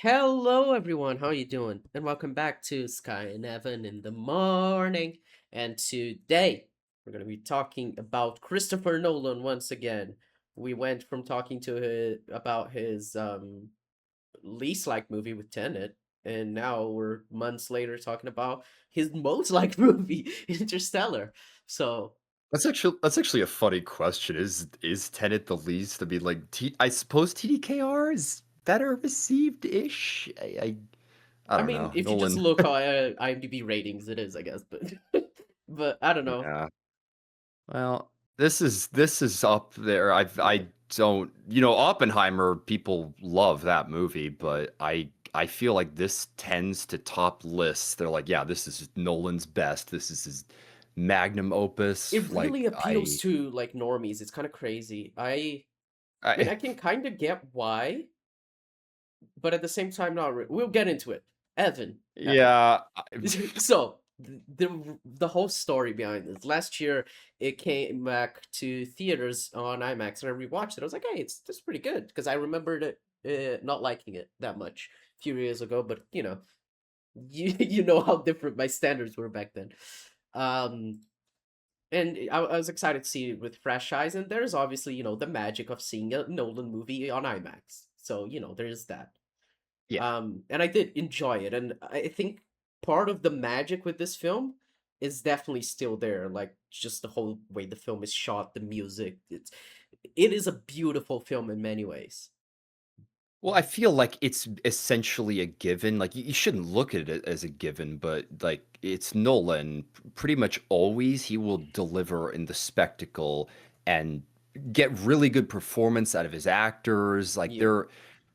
Hello everyone, how you doing? And welcome back to Skye and Evan in the morning. And today we're going to be talking about Christopher Nolan once again. We went from talking to about his least liked movie with Tenet, and now we're months later talking about his most liked movie, Interstellar. So, That's actually a funny question. Is Tenet the least? I mean, like I suppose TDKR is better received ish. I I don't mean, know. if you just Nolan. look at IMDb ratings, it is, I guess, but but I don't know. Yeah. Well, this is up there. I don't Oppenheimer, people love that movie, but I feel like this tends to top lists. They're like, yeah, this is Nolan's best. This is his magnum opus. It really Like appeals to like normies. It's kind of crazy. I mean, I I can kind of get why, but at the same time, not. We'll get into it. Evan, yeah. so the whole story behind this. Last year, it came back to theaters on IMAX, and I rewatched it. I was like, hey, it's pretty good because I remembered it not liking it that much a few years ago. But you know how different my standards were back then. Um, and I was excited to see it with fresh eyes, and there's obviously, the magic of seeing a Nolan movie on IMAX. So, there's that. Yeah. And I did enjoy it, and I think part of the magic with this film is definitely still there. Like just the whole way the film is shot, the music. It is a beautiful film in many ways. Well, I feel like it's essentially a given. Like you shouldn't look at it as a given, but like it's Nolan. Pretty much always he will deliver in the spectacle and get really good performance out of his actors. Like Yeah.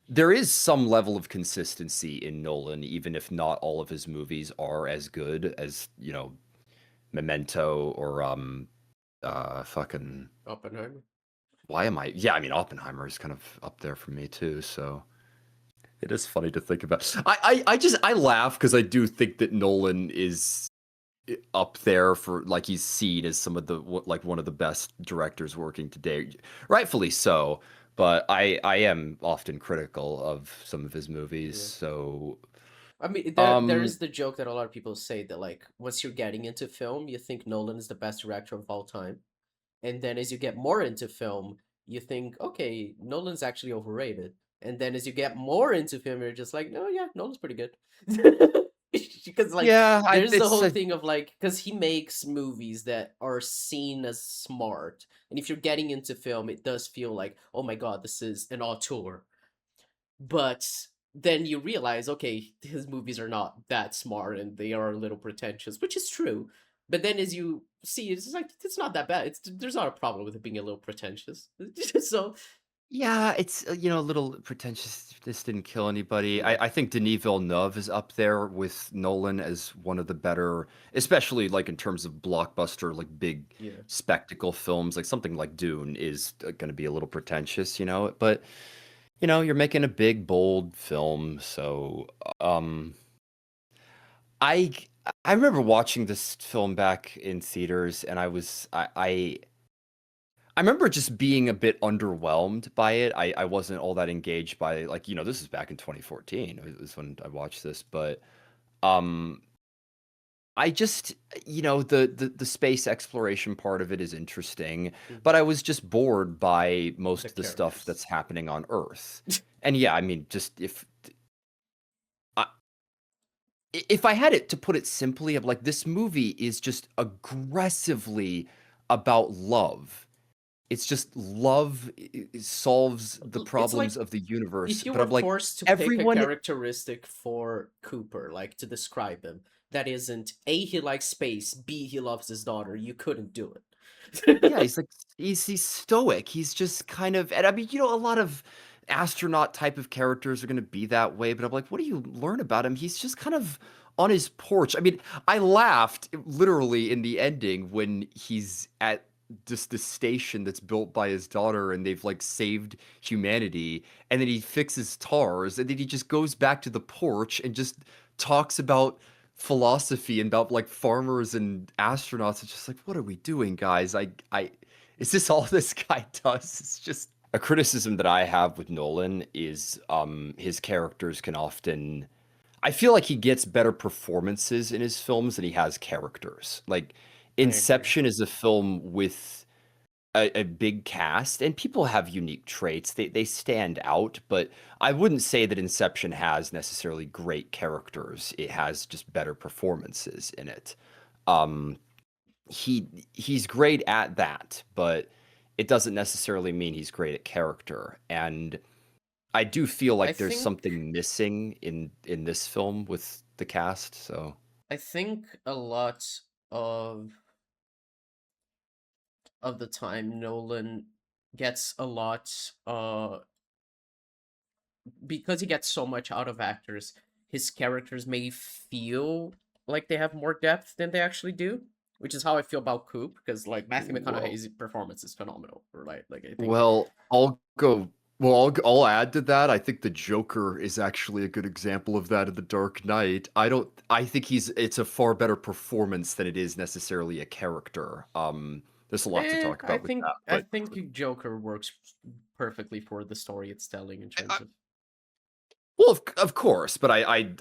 there is some level of consistency in Nolan, even if not all of his movies are as good as, Memento or fucking Oppenheimer. why am I yeah, I mean Oppenheimer is kind of up there for me too, so it is funny to think about. I laugh because I do think that Nolan is up there for like he's seen as some of the like one of the best directors working today, rightfully so. But I am often critical of some of his movies. Yeah. So I mean, there um is the joke that a lot of people say that like once you're getting into film, you think Nolan is the best director of all time. And then as you get more into film, you think, okay, Nolan's actually overrated. And then as you get more into film, you're just like, no, yeah, Nolan's pretty good. Because like yeah, I there's the it's whole a thing of like, because he makes movies that are seen as smart. And if you're getting into film, it does feel like, oh my God, this is an auteur. But then you realize, okay, his movies are not that smart and they are a little pretentious, which is true. But then as you see, it's like it's not that bad. There's not a problem with it being a little pretentious. So yeah, it's a little pretentious. This didn't kill anybody. yeah, I think Denis Villeneuve is up there with Nolan as one of the better, especially like in terms of blockbuster, like big yeah. spectacle films. Like something like Dune is going to be a little pretentious, but you're making a big, bold film, so I I remember watching this film back in theaters, and I remember just being a bit underwhelmed by it. I wasn't all that engaged by like, this is back in 2014. It was when I watched this, but um I just, the space exploration part of it is interesting, Mhm. but I was just bored by most The of the stuff characters. that's happening on Earth. And yeah, I mean, just I, if I had it to put it simply, of like this movie is just aggressively about love. It's just love solves the It's problems like of the universe, if you but were I'm like, forced to pick a everyone characteristic for Cooper, like to describe him, that isn't A, he likes space, B, he loves his daughter, you couldn't do yeah, it. he's like he's stoic. He's just kind of and I mean, a lot of astronaut type of characters are gonna be that way, but I'm like, what do you learn about him? He's just kind of on his porch. I mean, I laughed literally in the ending when he's at just the station that's built by his daughter and they've like saved humanity and then he fixes tars and then he just goes back to the porch and just talks about philosophy and about like farmers and astronauts. It's just like, what are we doing, guys? I is this all this guy does? It's just a criticism that I have with Nolan is his characters can often I feel like he gets better performances in his films than he has characters. Like I agree. Inception is a film with a big cast and people have unique traits. They stand out, but I wouldn't say that Inception has necessarily great characters. It has just better performances in it. Um he's great at that, but it doesn't necessarily mean he's great at character. And I do feel I like there's think something missing in this film with the cast, so I think a lot of the time Nolan gets a lot because he gets so much out of actors, his characters may feel like they have more depth than they actually do, which is how I feel about Coop, because like Matthew well, McConaughey's performance is phenomenal, right? Like I think well, I'll add to that. I think the Joker is actually a good example of that in The Dark Knight. I think it's a far better performance than it is necessarily a character. There's a lot to talk I about with think that, I but think Joker works perfectly for the story it's telling in terms I, of well, of course, but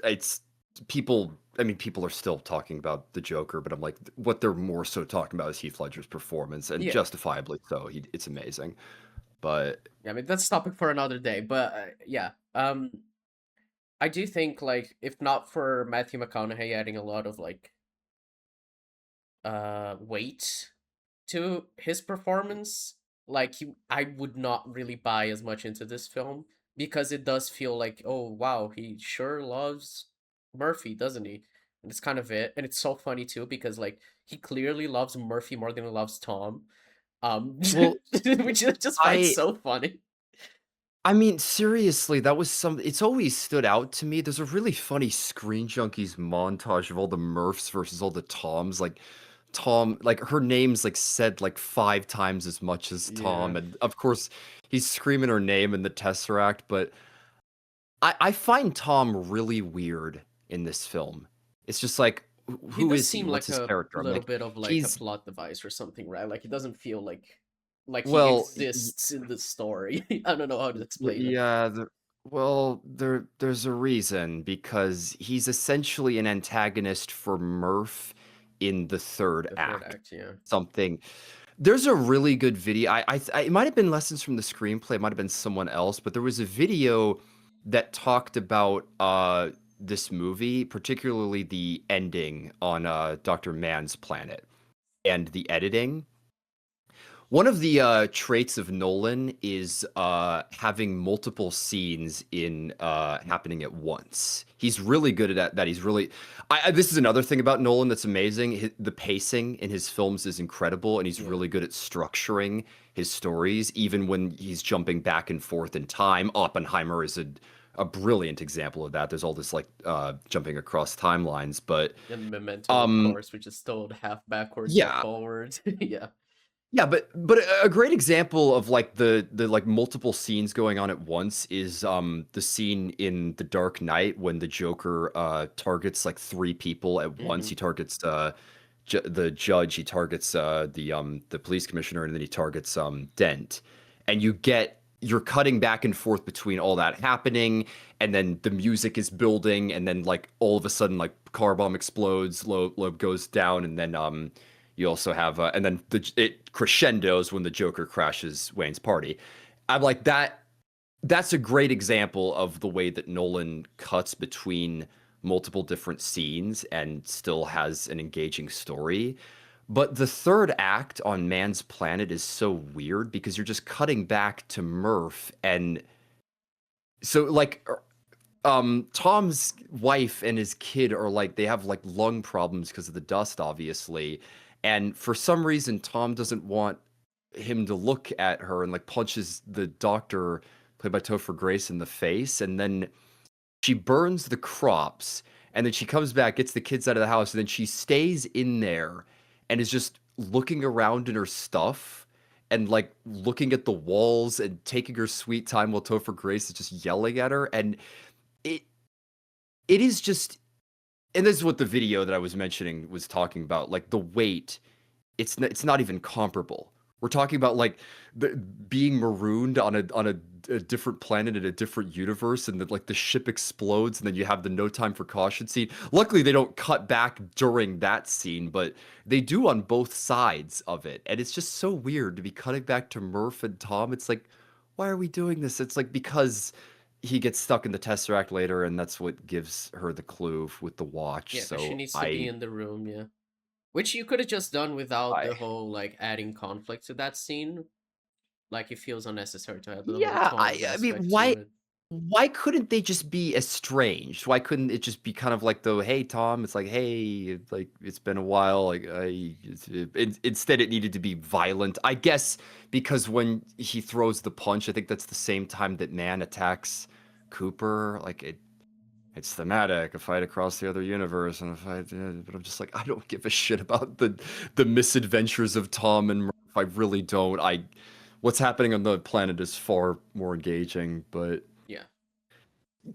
it's people. I mean, people are still talking about the Joker, but I'm like, what they're more so talking about is Heath Ledger's performance, and yeah. justifiably so. It's amazing, but Yeah, I mean that's a topic for another day, but yeah. I do think like if not for Matthew McConaughey adding a lot of like weight to his performance, like I would not really buy as much into this film because it does feel like, oh wow, he sure loves Murphy, doesn't he? And it's kind of it. And it's so funny too because like he clearly loves Murphy more than he loves Tom. well, Which I just find I so funny. I mean, seriously, that was some. It's always stood out to me. There's a really funny Screen Junkies montage of all the Murphs versus all the Toms. Like Tom, like her name's like said like 5 times as much as Yeah. Tom, and of course he's screaming her name in the Tesseract. But I find Tom really weird in this film. It's just like, He who does is he? seem What's like his a character? I'm little like, bit of like a he's plot device or something, right? Like he doesn't feel like he well, exists in the story. I don't know how to explain it. Yeah, there's a reason because he's essentially an antagonist for Murph in the third The third act. act, yeah. Something. There's a really good video. It might have been lessons from the screenplay, it might have been someone else, but there was a video that talked about this movie, particularly the ending on Dr. Man's planet and the editing. One of the traits of Nolan is having multiple scenes in happening at once. He's really good at that. He's really. This is another thing about Nolan that's amazing. The pacing in his films is incredible, and he's Yeah. really good at structuring his stories, even when he's jumping back and forth in time. Oppenheimer is a brilliant example of that. There's all this like jumping across timelines, but And Memento, of um, course, which is told half backwards, half yeah, forwards. Yeah. yeah, but a great example of like the like multiple scenes going on at once is the scene in The Dark Knight when the Joker targets like 3 people at once. Hmm. He targets the judge, he targets the police commissioner, and then he targets Dent. And you're cutting back and forth between all that happening, and then the music is building, and then like all of a sudden like car bomb explodes, Loeb goes down, and then you also have, and then it crescendos when the Joker crashes Wayne's party. I'm like that. That's a great example of the way that Nolan cuts between multiple different scenes and still has an engaging story. But the third act on Man's Planet is so weird because you're just cutting back to Murph, and so like Tom's wife and his kid are like they have like lung problems because of the dust, obviously. And for some reason, Tom doesn't want him to look at her and like punches the doctor, played by Topher Grace, in the face. And then she burns the crops. And then she comes back, gets the kids out of the house, and then she stays in there and is just looking around in her stuff and like looking at the walls and taking her sweet time while Topher Grace is just yelling at her. And it it is just, and this is what the video that I was mentioning was talking about, like the weight, it's not even comparable We're talking about like being marooned on a different planet in a different universe, and like the ship explodes, and then you have the no time for caution scene. Luckily, they don't cut back during that scene, but they do on both sides of it, and it's just so weird to be cutting back to Murph and Tom. It's like, why are we doing this? It's like because he gets stuck in the Tesseract later, and that's what gives her the clue with the watch. Yeah, because she So needs to be in the room. Yeah, which you could have just done without I the whole like adding conflict to that scene. Like it feels unnecessary to have the whole Yeah, Tom I mean, aspect to why it. why couldn't they just be estranged? Why couldn't it just be kind of like the "Hey, Tom," it's like, "Hey, like it's been a while." Like instead it needed to be violent. I guess because when he throws the punch, I think that's the same time that Man attacks Cooper. Like it's thematic, a fight across the other universe, and a fight. But I'm just like, I don't give a shit about the misadventures of Tom and Murph. I really don't. What's happening on the planet is far more engaging, but Yeah,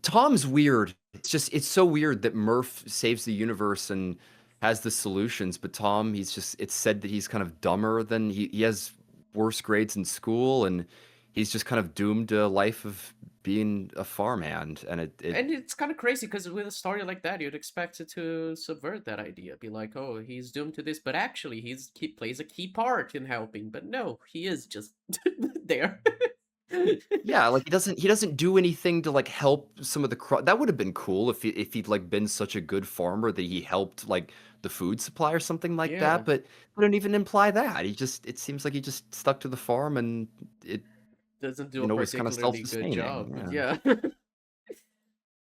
Tom's weird. It's so weird that Murph saves the universe and has the solutions, but Tom, it's said that he's kind of dumber than he has worse grades in school, and he's just kind of doomed to a life of being a farmhand, and it and it's kind of crazy because with a story like that, you'd expect it to subvert that idea. Be like, oh, he's doomed to this, but actually, he plays a key part in helping. But no, he is just there. Yeah, like he doesn't do anything to like help some of the that would have been cool if he'd like been such a good farmer that he helped like the food supply or something like Yeah, that, but they don't even imply that. It seems like he just stuck to the farm and it, doesn't do you a know, was kind of particularly good self-sustaining. job. Yeah. Yeah.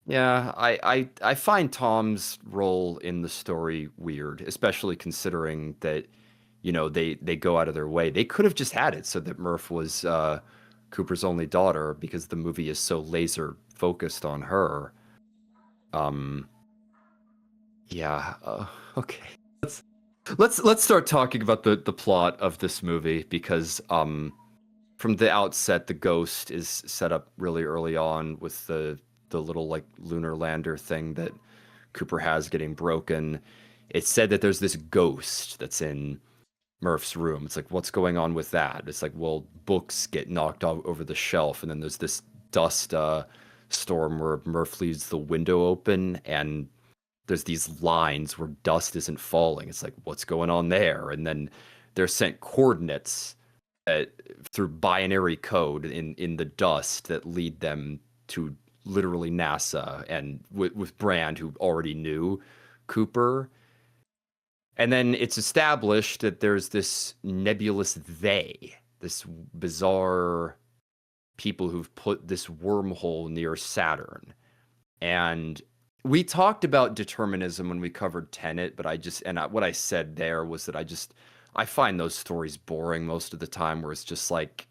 Yeah, I find Tom's role in the story weird, especially considering that, you know, they go out of their way. They could have just had it so that Murph was Cooper's only daughter because the movie is so laser focused on her. Um, yeah, okay. Let's start talking about the plot of this movie because from the outset the ghost is set up really early on with the little like lunar lander thing that Cooper has getting broken. It's said that there's this ghost that's in Murph's room. It's like, what's going on with that? It's like, well, books get knocked out over the shelf, and then there's this dust storm where Murph leaves the window open, and there's these lines where dust isn't falling. It's like, what's going on there? And then they're sent coordinates through binary code in the dust that lead them to literally NASA and with Brand, who already knew Cooper. And then it's established that there's this nebulous they, this bizarre people who've put this wormhole near Saturn. And we talked about determinism when we covered Tenet, but what I said there was that I find those stories boring most of the time, where it's just like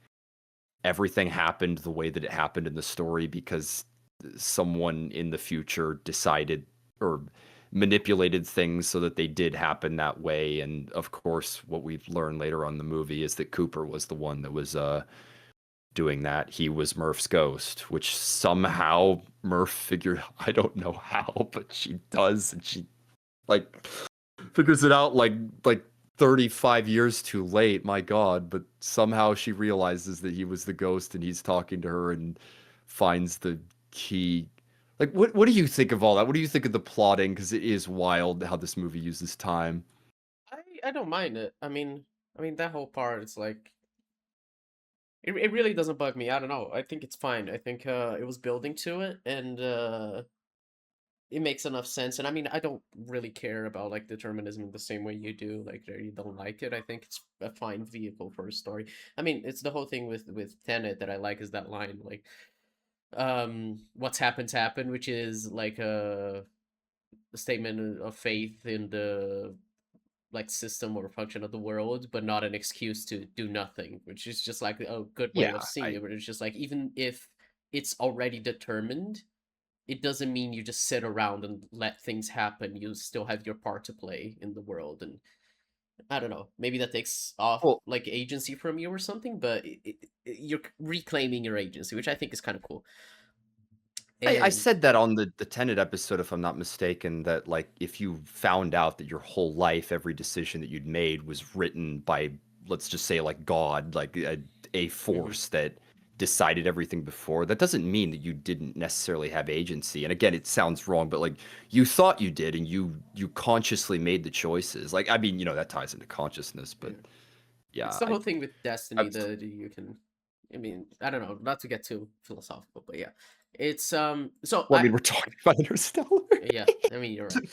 everything happened the way that it happened in the story because someone in the future decided or manipulated things so that they did happen that way. And of course, what we've learned later on in the movie is that Cooper was the one that was doing that. He was Murph's ghost, which somehow Murph figured, I don't know how, but she does, and she like figures it out like 35 years too late, my god, but somehow she realizes that he was the ghost and he's talking to her and finds the key. Like what do you think of all that? What do you think of the plotting, because it is wild how this movie uses time. I don't mind it. I mean that whole part. It's like it really doesn't bug me. I don't know. I think it's fine. I think it was building to it, and it makes enough sense. And I mean, I don't really care about like determinism in the same way you do. Like, you don't like it. I think it's a fine vehicle for a story. I mean, it's the whole thing with Tenet that I like is that line like, what's happened, which is like a statement of faith in the like system or function of the world, but not an excuse to do nothing, which is just like a good way of Yeah, seeing I it. But it's just like, even if it's already determined, it doesn't mean you just sit around and let things happen. You still have your part to play in the world. And I don't know, maybe that takes off well, like agency from you or something, but you're reclaiming your agency, which I think is kind of cool. I And said that on the Tenet episode, if I'm not mistaken, that like if you found out that your whole life, every decision that you'd made was written by let's just say like God, like a Hmm. force that decided everything before, that doesn't mean that you didn't necessarily have agency. And again, it sounds wrong, but like you thought you did, and you consciously made the choices. Like, I mean, that ties into consciousness, but Yeah. It's yeah, the whole thing with destiny I'm, that you can. I mean, I don't know, not to get too philosophical, but yeah, it's so well, I mean, we're talking about Interstellar. yeah, I mean, you're right.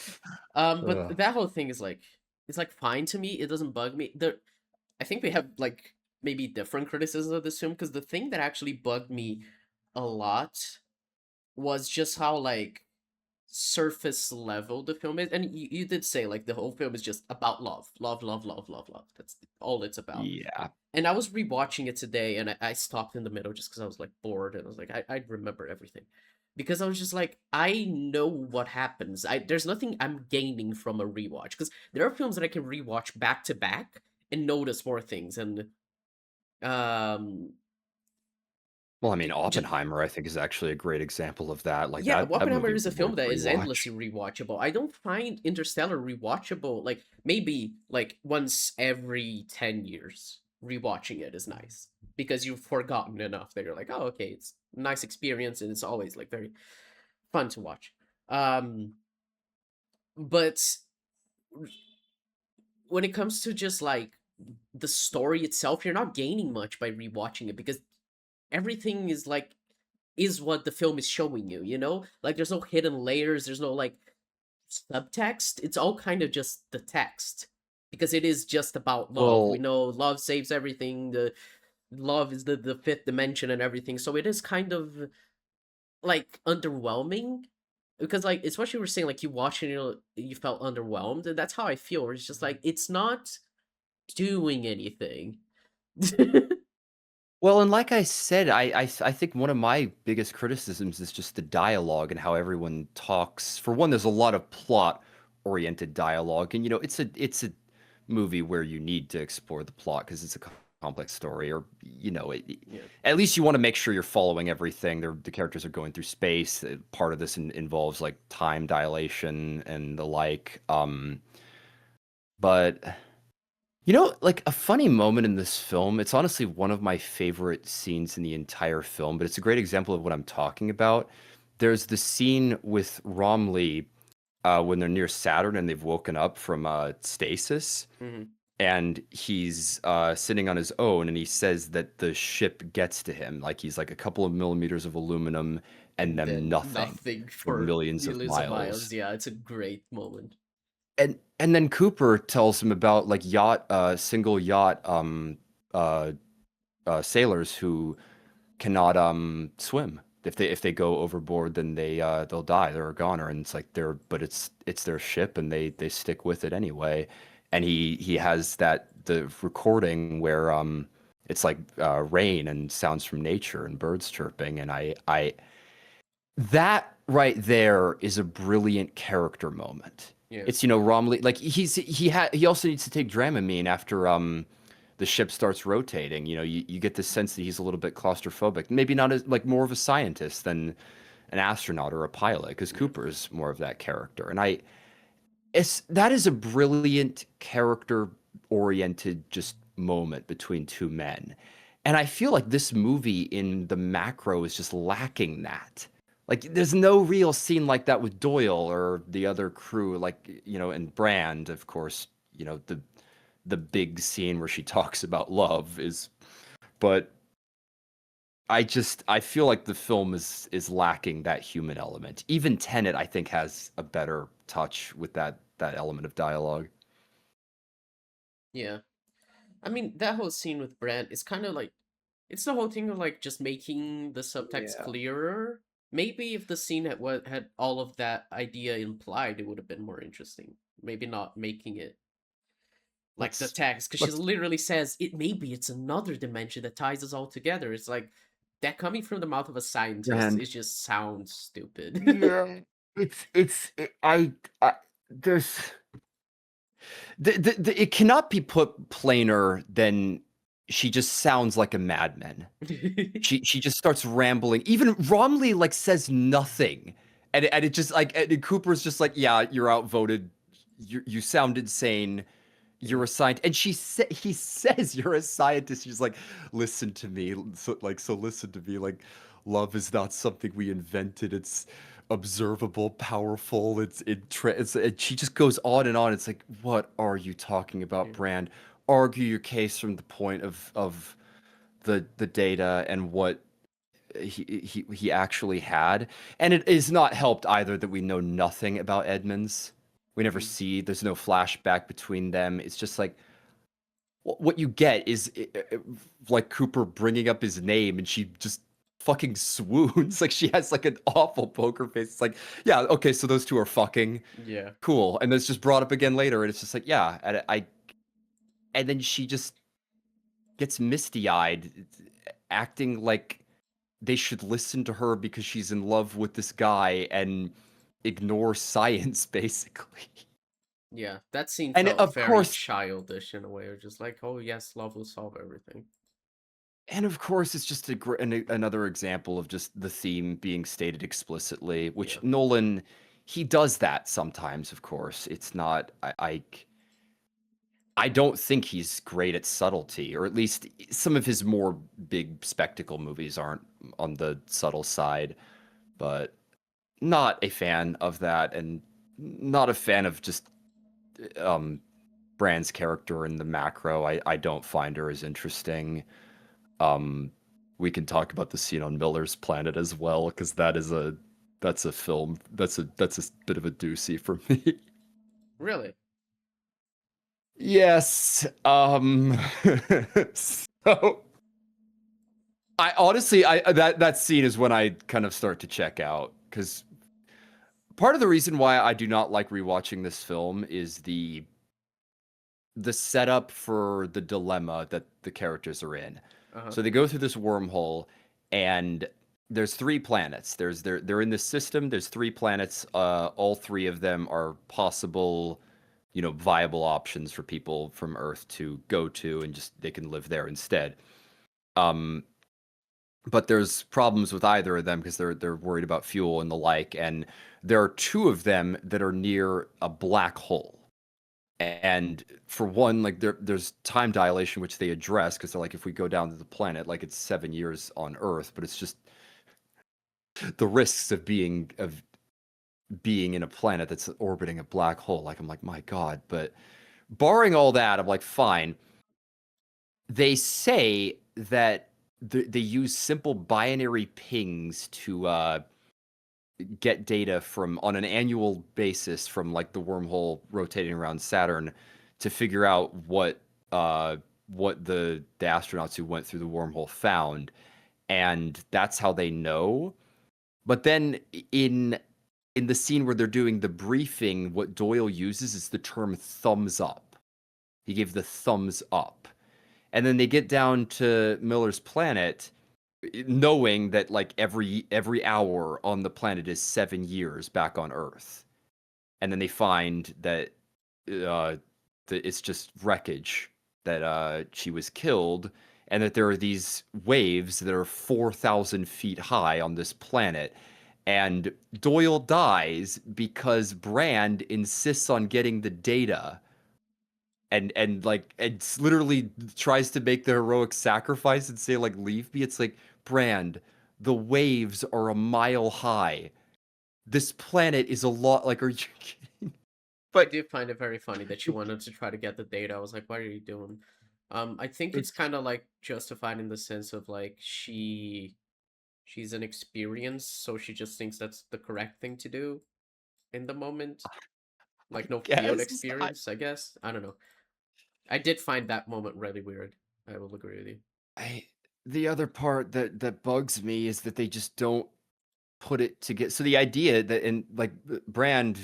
But Ugh. that whole thing is like, it's like fine to me. It doesn't bug me. I think we have like maybe different criticisms of this film because the thing that actually bugged me a lot was just how like surface level the film is. And you did say like the whole film is just about love, love, love, love, love, love. That's all it's about. Yeah. And I was rewatching it today, and I stopped in the middle just because I was like bored, and I was like, I remember everything, because I was just like, I know what happens. There's nothing I'm gaining from a rewatch because there are films that I can rewatch back to back and notice more things, and um, Well, I mean, just Oppenheimer, I think, is actually a great example of that. Like yeah, that Oppenheimer movie is a would film worth that is rewatch. endlessly rewatchable. I don't find Interstellar rewatchable. Like maybe like once every 10 years, rewatching it is nice because you've forgotten enough that you're like, oh, okay, it's a nice experience and it's always like very fun to watch. Um, but when it comes to just like the story itself, you're not gaining much by rewatching it because everything is like is what the film is showing you, you know? Like there's no hidden layers, there's no like subtext. It's all kind of just the text because it is just about love. We Well, know love saves everything. The love is the fifth dimension and everything. So it is kind of like underwhelming because like it's what you were saying, like you watched and you felt underwhelmed, and that's how I feel. It's just like it's not doing anything. well, and like I said, I think one of my biggest criticisms is just the dialogue and how everyone talks. For one, there's a lot of plot-oriented dialogue, and it's a movie where you need to explore the plot because it's a complex story, or Yeah. at least you want to make sure you're following everything. The characters are going through space. Part of this involves like time dilation and the like. But like a funny moment in this film, it's honestly one of my favorite scenes in the entire film, but it's a great example of what I'm talking about. There's the scene with Romley when they're near Saturn and they've woken up from stasis, Hmm. and he's sitting on his own, and he says that the ship gets to him, like he's like a couple of millimeters of aluminum and And them then nothing nothing for for millions of millions of miles. miles. Yeah, it's a great moment. And then Cooper tells him about like single yacht uh sailors who cannot swim. If they go overboard, then they'll die. They're a goner, and it's like but it's their ship, and they stick with it anyway. And he has the recording where it's like rain and sounds from nature and birds chirping, and I that right there is a brilliant character moment. Yeah. It's Romley, like he also needs to take Dramamine after the ship starts rotating. You get the sense that he's a little bit claustrophobic. Maybe not as like more of a scientist than an astronaut or a pilot, because Yeah. Cooper's more of that character. And that is a brilliant character oriented just moment between two men. And I feel like this movie in the macro is just lacking that. Like there's no real scene like that with Doyle or the other crew, like, and Brand, of course, the big scene where she talks about love is, but I feel like the film is lacking that human element. Even Tenet, I think, has a better touch with that element of dialogue. Yeah. I mean, that whole scene with Brand is kind of like it's the whole thing of like just making the subtext Yeah. clearer. Maybe if the scene had all of that idea implied, it would have been more interesting. Maybe not making it like the Let's text, because she let's literally says it's another dimension that ties us all together. It's like that coming from the mouth of a scientist. and It just sounds stupid. yeah, I there's it cannot be put plainer than she just sounds like a madman. She just starts rambling. Even Romley like says nothing, and it just like and Cooper's just like, yeah, you're outvoted. You sound insane. you're a scientist, and he says you're a scientist. She's like, listen to me, so listen to me. Like, love is not something we invented. It's observable, powerful. And she just goes on and on. It's like, what are you talking about, Yeah. Brand? Argue your case from the point of the data and what he actually had. And it is not helped either that we know nothing about Edmonds. We never Mm. see, there's no flashback between them. It's just like what you get is like Cooper bringing up his name and she just fucking swoons. Like she has like an awful poker face. It's like, yeah, okay, so those two are fucking Yeah. cool. And then it's just brought up again later. And it's just like, yeah. And then she just gets misty eyed, acting like they should listen to her because she's in love with this guy and ignore science, basically. Yeah. That scene And felt of very course, childish in a way, or just like, oh yes, love will solve everything. it's just another example of just the theme being stated explicitly, which Yeah. Nolan, he does that sometimes, of course. It's not, I don't think he's great at subtlety, or at least some of his more big spectacle movies aren't on the subtle side, but not a fan of that, and not a fan of just um Brand's character in the macro. I don't find her as interesting. Um we can talk about the scene on Miller's Planet as well, because that's a film that's a bit of a doozy for me. Really? Yes. So I honestly, I that scene is when I kind of start to check out, because part of the reason why I do not like rewatching this film is the setup for the dilemma that the characters are in. Uh-huh. So they go through this wormhole, and there's three planets. They're in this system. There's three planets. All three of them are possible, viable options for people from Earth to go to, and just they can live there instead. Um, but there's problems with either of them because they're worried about fuel and the like. And there are two of them that are near a black hole. And for one, like there's time dilation, which they address, because they're like, if we go down to the planet, like it's 7 years on Earth, but it's just the risks of being in a planet that's orbiting a black hole. Like I'm like, my God. But barring all that, I'm like, fine. They say that they use simple binary pings to get data from on an annual basis from like the wormhole rotating around Saturn to figure out what the astronauts who went through the wormhole found, and that's how they know. But then in the scene where they're doing the briefing, what Doyle uses is the term thumbs up. He gave the thumbs up. And then they get down to Miller's Planet, knowing that like every hour on the planet is 7 years back on Earth, and then they find uh, that it's just wreckage, that she was killed, and that there are these waves that are 4,000 feet high on this planet. And Doyle dies because Brand insists on getting the data, and literally tries to make the heroic sacrifice and say like, leave me. It's like, Brand, the waves are a mile high. This planet is a lot, like, are you kidding? I But did find it very funny that she wanted to try to get the data. I was like, what are you doing? I think it's kind of like justified in the sense of like she's an experience, so she just thinks that's the correct thing to do in the moment. I Like no field guess experience, I guess. I don't know. I did find that moment really weird. I will agree with you. I the other part that bugs me is that they just don't put it together. So the idea that, and like Brand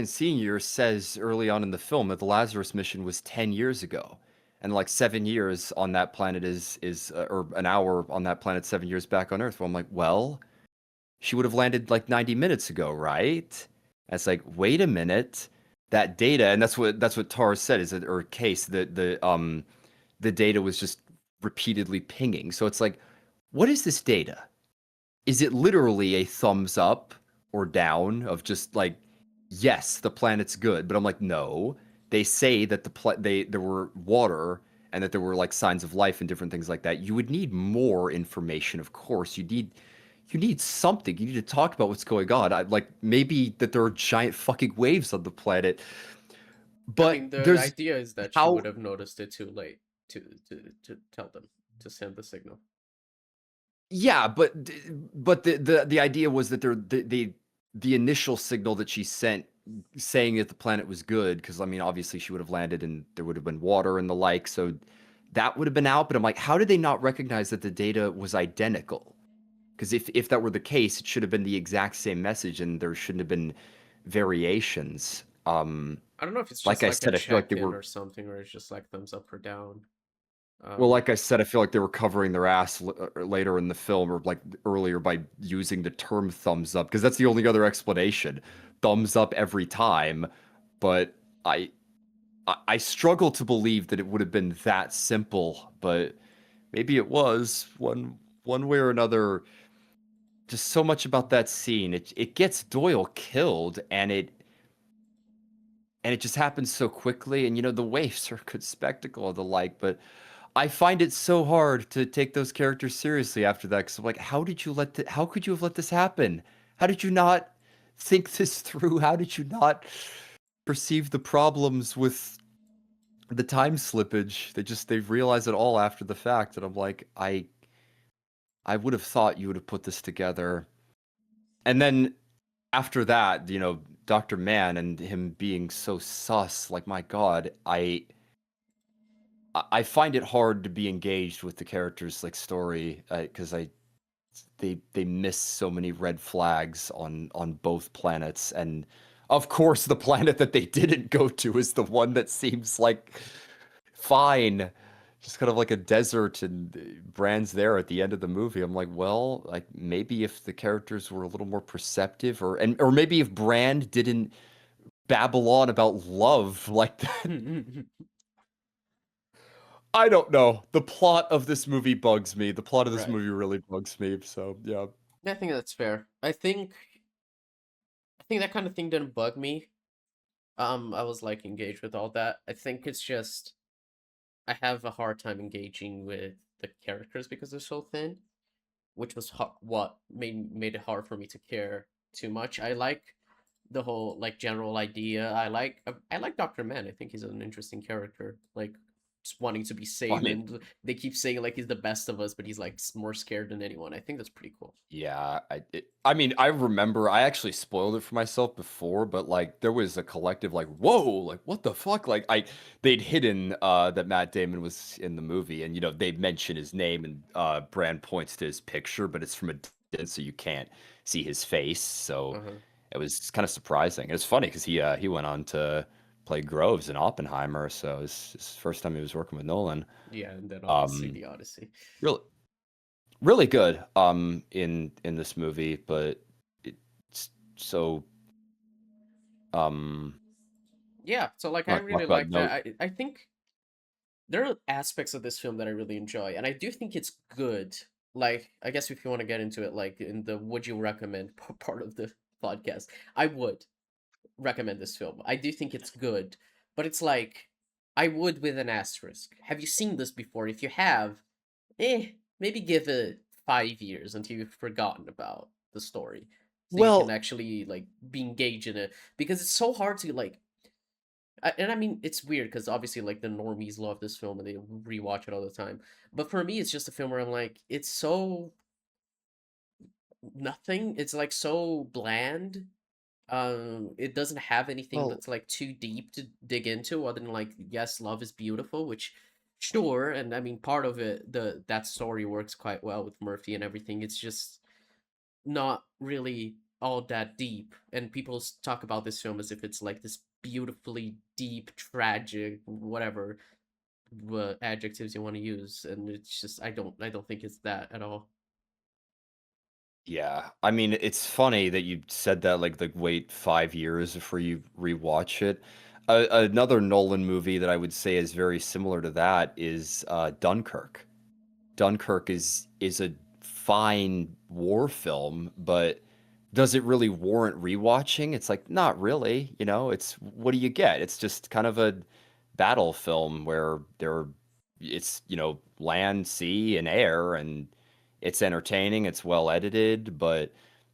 Senior says early on in the film, that the Lazarus mission was 10 years ago, and like 7 years on that planet is or an hour on that planet 7 years back on Earth. Well, I'm like, well, she would have landed like 90 minutes ago, right? And it's like, wait a minute, that data, and that's what Tara said, is that, or Case, that the data was just repeatedly pinging. So it's like, what is this data? Is it literally a thumbs up or down of just like, yes, the planet's good? But I'm like, no. they say that there were water and that there were like signs of life and different things like that, you would need more information, of course. You need something. You need to talk about what's going on. Like maybe that there are giant fucking waves on the planet. I But mean, the there's idea is that she how would have noticed it too late to to tell them to send the signal. Yeah, but the idea was that the initial signal that she sent saying that the planet was good, because I mean obviously she would have landed and there would have been water and the like, so that would have been out. But I'm like, how did they not recognize that the data was identical? Because if that were the case, it should have been the exact same message and there shouldn't have been variations. I don't know if it's Like just I like a said, I feel like they check-in were or something, or it's just like thumbs up or down. Well, Um, like I said, I feel like they were covering their ass later in the film, or like earlier, by using the term thumbs up, because that's the only other explanation. Thumbs up every time, but I I struggle to believe that it would have been that simple, but maybe it was one way or another. Just so much about that scene. It gets Doyle killed, and it just happens so quickly. And the waves are a good spectacle and the like, but I find it so hard to take those characters seriously after that, because I'm like, how could you have let this happen? How did you not think this through? How did you not perceive the problems with the time slippage? They've realized it all after the fact, and I'm like, I would have thought you would have put this together. And then after that, Dr. Mann and him being so sus, like my God, I find it hard to be engaged with the characters' like story, because they miss so many red flags on both planets. And of course the planet that they didn't go to is the one that seems like fine, just kind of like a desert, and Brand's there at the end of the movie. I'm like, well, like maybe if the characters were a little more perceptive, or maybe if Brand didn't babble on about love like that. I don't know. The plot of this movie bugs me. The plot of this right. movie really bugs me. So yeah. I think that's fair. I think that kind of thing didn't bug me. I was like engaged with all that. I think it's just I have a hard time engaging with the characters because they're so thin, which was what made it hard for me to care too much. I like the whole like general idea. I like Dr. Man. I think he's an interesting character. Like just wanting to be I saved, mean, and they keep saying like he's the best of us, but he's like more scared than anyone. I think that's pretty cool. yeah, I mean, I remember I actually spoiled it for myself before, but like there was a collective like, whoa, like what the fuck? Like they'd hidden that Matt Damon was in the movie, and they mention his name, and Brand points to his picture, but it's from a distance, so you can't see his face. So Uh-huh. it was kind of surprising. It's funny because he went on to play Groves in Oppenheimer, so it's his first time he was working with Nolan. Yeah, and then obviously Um, the Odyssey. really, really good in this movie, but it's so um Yeah, so like I not talk really about like that. note. I think there are aspects of this film that I really enjoy, and I do think it's good. Like, I guess if you want to get into it, like in the would you recommend part of the podcast, I would recommend this film. I do think it's good, but it's like I would with an asterisk. Have you seen this before? If you have, maybe give it 5 years until you've forgotten about the story, so you can Well, actually like be engaged in it because it's so hard to like and I mean, it's weird because obviously, like the normies love this film and they rewatch it all the time. But for me, it's just a film where I'm like, it's so nothing. It's like so bland. It doesn't have anything well, that's like too deep to dig into, other than like, yes, love is beautiful, which sure, and I mean, part of it, that story works quite well with Murphy and everything. It's just not really all that deep. And people talk about this film as if it's like this beautifully deep, tragic, whatever adjectives you want to use, and it's just I don't think it's that at all. yeah. I mean, it's funny that you said that, like wait 5 years before you rewatch it. Another Nolan movie that I would say is very similar to that is Dunkirk. Dunkirk is a fine war film, but does it really warrant rewatching? It's like, not really, you know, it's what do you get? It's just kind of a battle film where it's, you know, land, sea, and air, and it's entertaining, it's well edited, but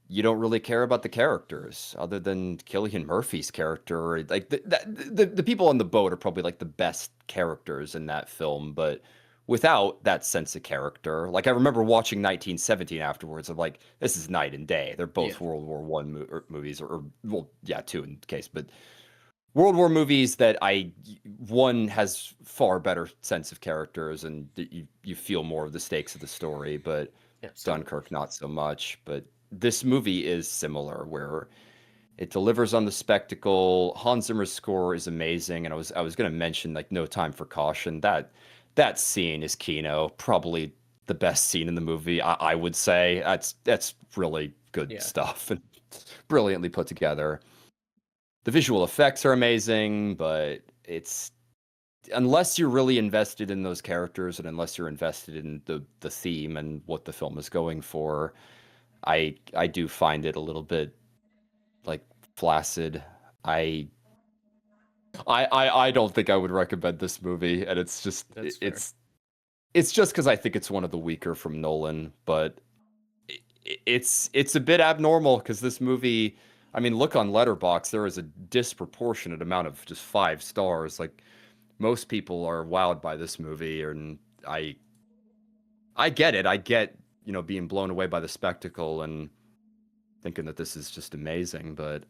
you don't really care about the characters other than Cillian Murphy's character. Like the people on the boat are probably like the best characters in that film, but without that sense of character. Like I remember watching 1917 afterwards. I'm like, this is night and day. They're Yeah, both World War One movies, or well, yeah, two in case, but World War movies that one has far better sense of characters and you feel more of the stakes of the story, but absolutely. Dunkirk not so much. But this movie is similar, where it delivers on the spectacle. Hans Zimmer's score is amazing, and I was gonna mention like No Time for Caution. That scene is Kino, probably the best scene in the movie. I would say that's really good Yeah, stuff and brilliantly put together. The visual effects are amazing, but it's unless you're really invested in those characters and unless you're invested in the theme and what the film is going for, I do find it a little bit like flaccid. I I don't think I would recommend this movie, and it's just that's fair. it's just because I think it's one of the weaker from Nolan, but it's a bit abnormal because this movie. I mean, look on Letterboxd, there is a disproportionate amount of just 5 stars. Like most people are wowed by this movie, and I get it. I get, you know, being blown away by the spectacle and thinking that this is just amazing, but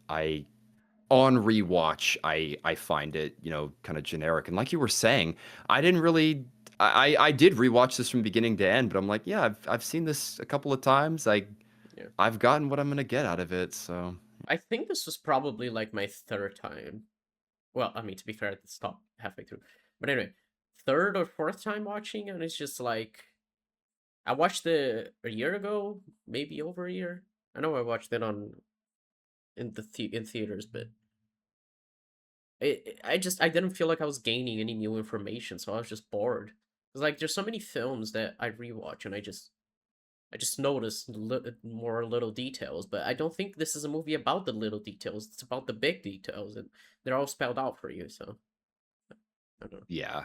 on rewatch, I find it, you know, kind of generic. And like you were saying, I didn't really I did rewatch this from beginning to end, but I'm like, yeah, I've seen this a couple of times. Yeah, I've gotten what I'm gonna get out of it, so I think this was probably like my third time. Well, I mean, to be fair, it stopped halfway through. But anyway, third or fourth time watching, and it's just like I watched it a year ago, maybe over a year. I know I watched it on in theaters, but I didn't feel like I was gaining any new information, so I was just bored. Cause like there's so many films that I rewatch, and I just notice more little details, but I don't think this is a movie about the little details. It's about the big details, and they're all spelled out for you. So I don't know. yeah.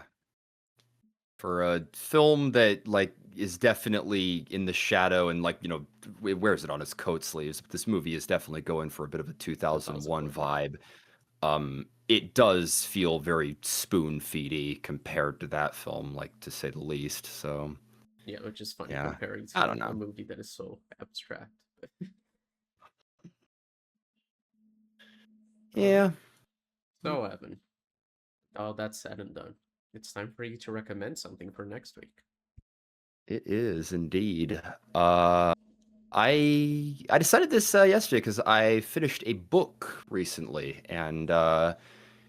For a film that like is definitely in the shadow and like, you know, it wears it on its coat sleeves, but this movie is definitely going for a bit of a 2001 2001. vibe. It does feel very spoon-feedy compared to that film, like to say the least. So, Yeah, which is funny yeah. comparing I to don't a know. movie that is so abstract. All right. Yeah, So Evan, all that said and done, it's time for you to recommend something for next week. it is indeed. I decided this yesterday because I finished a book recently, and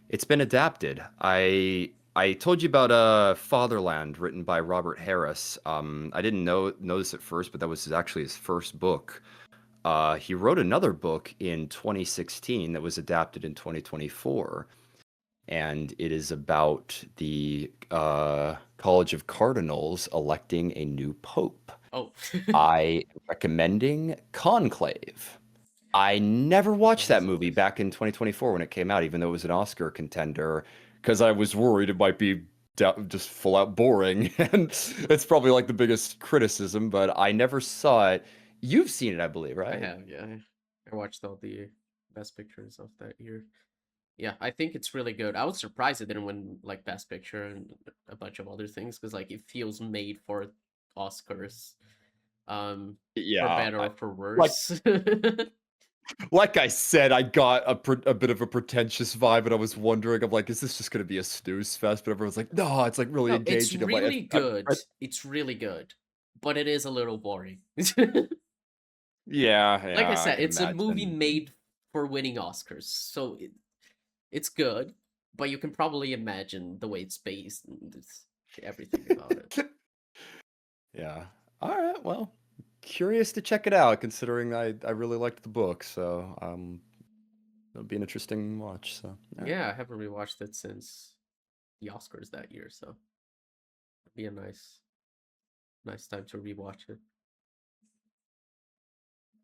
it's been adapted. I told you about Fatherland, written by Robert Harris. I didn't know this at first, but that was actually his first book. He wrote another book in 2016 that was adapted in 2024, and it is about the College of Cardinals electing a new pope. Oh, I am recommending Conclave. I never watched always that a movie list. back in 2024 when it came out, even though it was an Oscar contender, because I was worried it might be just full out boring. And it's probably like the biggest criticism, but I never saw it. You've seen it, I believe, I right? have, yeah. I watched all the best pictures of that year. Yeah, I think it's really good. I was surprised it didn't win like Best Picture and a bunch of other things because like it feels made for Oscars, for Yeah. better or for Like worse. like I said, I got a bit of a pretentious vibe, and I was wondering, I'm like, is this just going to be a snooze fest? But everyone's like, no, it's like really No, it's engaging. I'm like, really good. It's really good, but it is a little boring. yeah, Like I yeah, I said, can it's a movie imagine. made for winning Oscars, so it's good, but you can probably imagine the way it's based and everything about it. Yeah. All right. Well, curious to check it out, considering I really liked the book. So it'll be an interesting watch. So all right. Yeah, I haven't rewatched it since the Oscars that year, so it'd be a nice time to rewatch it.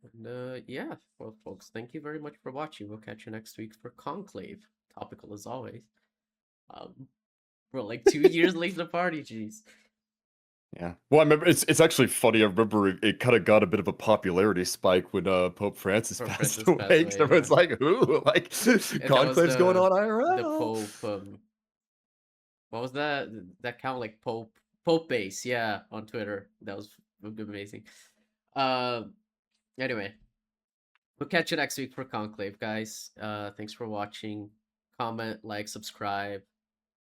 And yeah, well, folks, thank you very much for watching. We'll catch you next week for Conclave. Topical as always. We're like 2 years late to the party, jeez. Yeah. Well, I remember it's actually funny. I remember it kind of got a bit of a popularity spike when Pope Francis Pope passed Francis away. passed 'Cause away, everyone's yeah. like, "Ooh, like And that was conclave's going on the IRL." Pope. What was that? That count like Pope base, yeah, on Twitter. That was amazing. Anyway, we'll catch you next week for Conclave, guys. Thanks for watching. Comment, like, subscribe.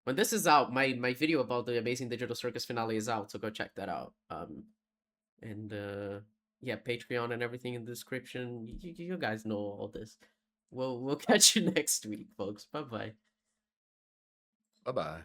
When this is out, my video about the Amazing Digital Circus finale is out, so go check that out. And yeah, Patreon and everything in the description. You guys know all this. We'll catch you next week, folks. Bye bye. Bye bye.